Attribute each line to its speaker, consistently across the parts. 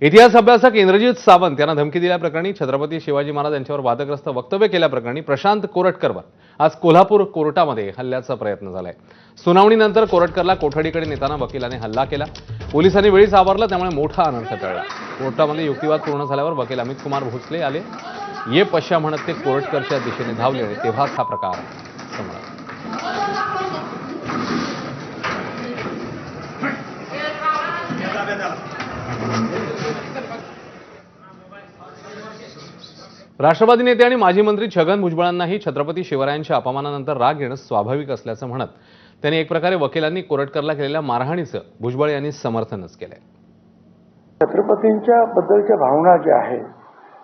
Speaker 1: इतिहास अभ्यासक इंद्रजित सावंत यांना धमकी दिल्याप्रकरणी छत्रपती शिवाजी महाराज यांच्यावर वादग्रस्त वक्तव्य केल्याप्रकरणी प्रशांत कोरटकरवर आज कोल्हापूर कोर्टामध्ये हल्ल्याचा प्रयत्न झालाय। सुनावणीनंतर कोरटकरला कोठडीकडे नेताना वकिलाने हल्ला केला। पोलिसांनी वेळीच आवरलं, त्यामुळे मोठा अनर्थ टळला। कोर्टामध्ये युक्तिवाद पूर्ण झाल्यावर वकील अमित कुमार भोसले आले। ये पश्या म्हणत ते कोरटकरच्या दिशेने धावले आणि तेव्हाच हा प्रकार समोर आला। राष्ट्रवादी नेते आणि माजी मंत्री छगन भुजबळांनाही छत्रपती शिवरायांच्या अपमानानंतर राग येणं स्वाभाविक असल्याचं म्हणत त्यांनी एक प्रकारे वकिलांनी कोरटकरला केलेल्या मारहाणीचं भुजबळ यांनी समर्थनच केलंय।
Speaker 2: छत्रपतींच्या बद्दलच्या भावना ज्या आहेत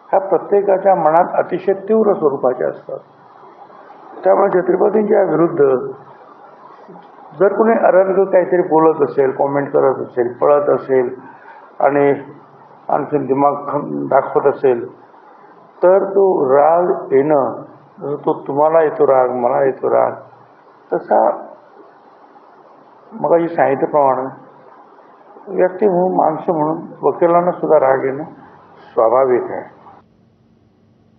Speaker 2: ह्या प्रत्येकाच्या मनात अतिशय तीव्र स्वरूपाच्या असतात। त्यामुळे छत्रपतींच्या विरुद्ध जर कोणी अरर्ग काहीतरी बोलत असेल, कॉमेंट करत असेल, पळत असेल आणि आणखी दिमाग दाखवत असेल तर तो राग येणं, जसं तो तुम्हाला येतो राग, मला येतो राग, तसा मगाशी सांगितल्याप्रमाणे व्यक्ती म्हणून, माणसं म्हणून वकिलांना सुद्धा राग येणं स्वाभाविक आहे।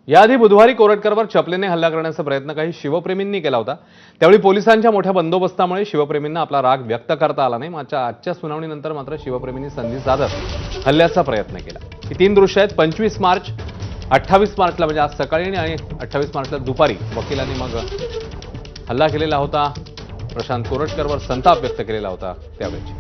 Speaker 1: याआधी बुधवारी कोरटकरवर चपलेने हल्ला करण्याचा प्रयत्न काही शिवप्रेमींनी केला होता। त्यावेळी पोलिसांच्या मोठ्या बंदोबस्तामुळे शिवप्रेमींना आपला राग व्यक्त करता आला नाही। मात्र आजच्या सुनावणीनंतर मात्र शिवप्रेमींनी संधी साधत हल्ल्याचा प्रयत्न केला। ही तीन दृश्य आहेत। 25 मार्च, 28 मार्चला म्हणजे आज सकाळी आणि 28 मार्चला दुपारी वकिलांनी मग हल्ला केलेला होता। प्रशांत कोरटकरवर संताप व्यक्त केलेला होता त्यावेळी।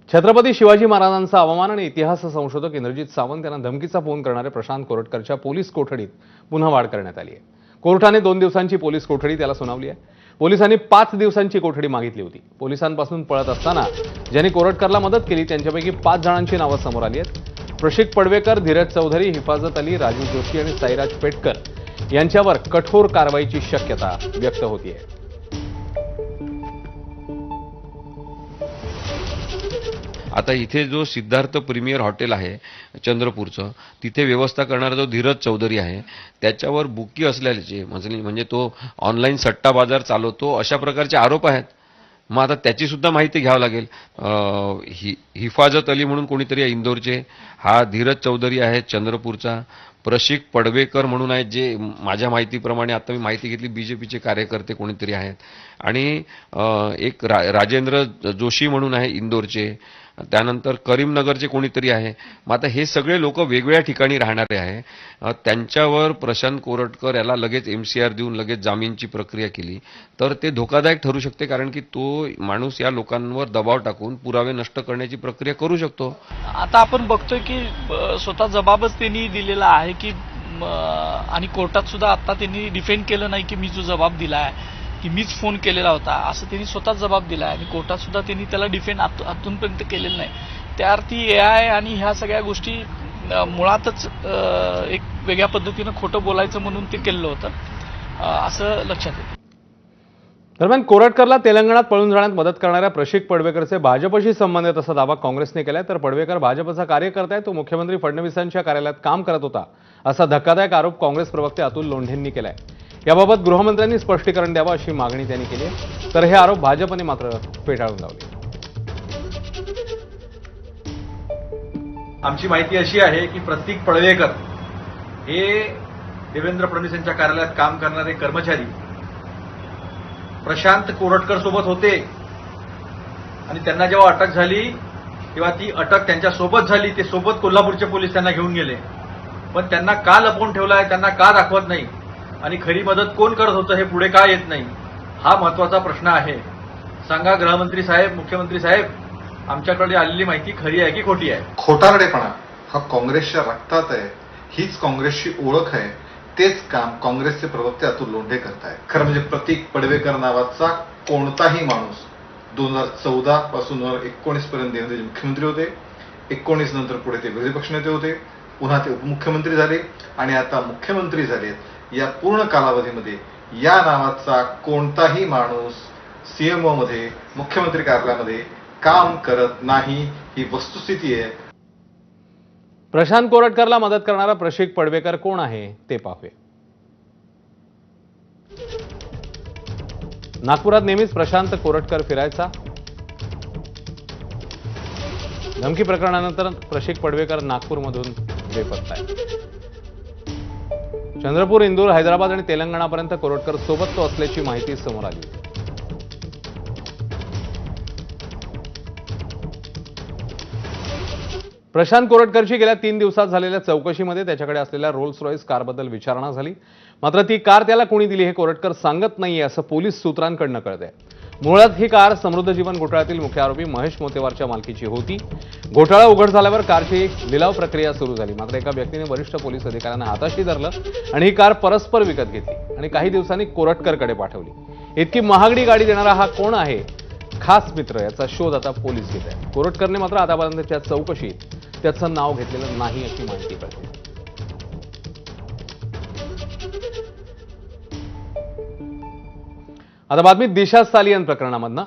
Speaker 1: छत्रपती शिवाजी महाराजांचा अवमान आणि इतिहास संशोधक इंद्रजित सावंत यांना धमकीचा फोन करणारे प्रशांत कोरटकरच्या पोलीस कोठडीत पुन्हा वाढ करण्यात आली आहे। कोर्टाने 2 दिवसांची पोलीस कोठडी त्याला सुनावली आहे। पोलिसांनी 5 दिवसांची कोठडी मागितली होती। पोलिसांपासून पळत असताना ज्यांनी कोरटकरला मदत केली त्यांच्यापैकी 5 जणांची नावं समोर आली आहेत। प्रशिक पडवेकर, धीरज चौधरी, हिफाजत अली, राजू जोशी आणि साईराज पेटकर यांच्यावर कठोर कारवाईची शक्यता व्यक्त होतीये।
Speaker 3: आता इथे जो सिद्धार्थ प्रीमियर हॉटेल आहे चंद्रपूरचं, तिथे व्यवस्था करणारा जो धीरज चौधरी आहे त्याच्यावर बुकी असल्याचे म्हणजे तो ऑनलाईन सट्टा बाजार चालवतो अशा प्रकारचे आरोप आहेत। मग आता त्याची सुद्धा माहिती घ्यावं लागेल। हिफाजत अली म्हणून कोणीतरी आहे इंदोरचे, हा धीरज चौधरी आहे चंद्रपूरचा, प्रशिक पडवेकर म्हणून आहेत जे माझ्या माहितीप्रमाणे आता मी माहिती घेतली बीजेपीचे कार्यकर्ते कोणीतरी आहेत, आणि एक राजेंद्र जोशी म्हणून आहे इंदोरचे, त्यानंतर करीमनगरचे कोणीतरी आहे। मग आता हे सगळे लोक वेगवेगळ्या ठिकाणी राहणारे आहे। त्यांच्यावर प्रशांत कोरटकर याला लगेच MCR देऊन लगेच जामीनची प्रक्रिया केली तर ते धोकादायक ठरू शकते, कारण की तो माणूस या लोकांवर दबाव टाकून पुरावे नष्ट करण्याची प्रक्रिया करू शकतो।
Speaker 4: आता आपण बघतोय की स्वतः जबाबच त्यांनी दिलेला आहे की आणि कोर्टात सुद्धा आता त्यांनी डिफेंड केलं नाही की मी जो जबाब दिला आहे की मीच फोन केलेला होता, असं त्यांनी स्वतः जबाब दिला आहे आणि कोर्टात सुद्धा त्यांनी त्याला डिफेंड अजूनपर्यंत केलेलं नाही। त्या अर्थी AI आणि ह्या सगळ्या गोष्टी मुळातच एक वेगळ्या पद्धतीनं खोटं बोलायचं म्हणून ते केलं होतं असं लक्षात येतं।
Speaker 1: दरम्यान कोरटकरला तेलंगणात पळून जाण्यात मदत करणाऱ्या प्रशिक पडवेकरचे भाजपशी संबंध आहेत असा दावा काँग्रेसने केलाय। तर पडवेकर भाजपचा कार्यकर्ता आहे, तो मुख्यमंत्री फडणवीसांच्या कार्यालयात काम करत होता असा धक्कादायक आरोप काँग्रेस प्रवक्ते अतुल लोंढेंनी केलाय। याबाबत गृहमंत्र्यांनी स्पष्टीकरण द्यावं अशी मागणी त्यांनी केली आहे, तर हे आरोप भाजपने मात्र फेटाळून लावले।
Speaker 5: आमची माहिती अशी आहे की प्रतीक पडवेकर हे देवेंद्र फडणवीस यांच्या कार्यालयात काम करणारे कर्मचारी प्रशांत कोरटकर सोबत होते आणि त्यांना जेव्हा अटक झाली तेव्हा ती अटक त्यांच्या सोबत झाली। ते सोबत कोल्हापूरचे पोलीस त्यांना घेऊन गेले, पण त्यांना का लपवून ठेवलाय, त्यांना का दाखवत नाही आणि खरी मदत कोण करत होतं हे पुढे का येत नाही, हा महत्वाचा प्रश्न आहे। सांगा गृहमंत्री साहेब, मुख्यमंत्री साहेब, आमच्याकडे आलेली माहिती खरी आहे की खोटी आहे?
Speaker 6: खोटारडेपणा हा काँग्रेसच्या रक्तात आहे, हीच काँग्रेसची ओळख आहे, तेच काम काँग्रेसचे प्रवक्ते अतुल लोंढे करतायत। खरं म्हणजे प्रतीक पडवेकर नावाचा कोणताही माणूस 2014 पासून 2019 पर्यंत देवेंद्रजी मुख्यमंत्री होते, 19 नंतर पुढे ते विरोधी पक्षनेते होते, पुन्हा ते उपमुख्यमंत्री झाले आणि आता मुख्यमंत्री झालेत। या पूर्ण कालावधीमध्ये या नावाचा कोणताही माणूस CMO मध्ये, मुख्यमंत्री कार्यालयामध्ये काम करत नाही, ही वस्तुस्थिती आहे।
Speaker 1: प्रशांत कोरटकरला मदत करणारा प्रशिक पडवेकर कोण आहे ते पाहूया। नागपुरात नेहमीच प्रशांत कोरटकर फिरायचा. धमकी प्रकरणानंतर प्रशिक पडवेकर नागपूरमधून बेपत्ता आहे. चंद्रपूर, इंदूर, हैदराबाद आणि तेलंगणापर्यंत कोरटकर सोबत तो असल्याची माहिती समोर आली. प्रशांत कोरटकरची गेल्या 3 दिवसात झालेल्या चौकशीमध्ये त्याच्याकडे असलेल्या रोल्स रॉयस कारबद्दल विचारणा झाली. मात्र ती कार त्याला कोणी दिली हे कोरटकर सांगत नाहीये असं पोलीस सूत्रांकडनं कळतंय. मुळात ही कार समृद्ध जीवन घोटाळ्यातील मुख्य आरोपी महेश मोतेवारच्या मालकीची होती. घोटाळा उघड झाल्यावर कारची लिलाव प्रक्रिया सुरू झाली. मात्र एका व्यक्तीने वरिष्ठ पोलीस अधिकाऱ्यांना हाताशी धरलं आणि ही कार परस्पर विकत घेतली आणि काही दिवसांनी कोरटकरकडे पाठवली. इतकी महागडी गाडी देणारा हा कोण आहे? खास मित्र, याचा शोध आता पोलीस घेत आहेत. कोरटकरने मात्र आतापर्यंतच्या चौकशीत त्याचं नाव घेतलेलं नाही अशी माहिती कळते. आता बातमी दिशा सालियन प्रकरणामधनं.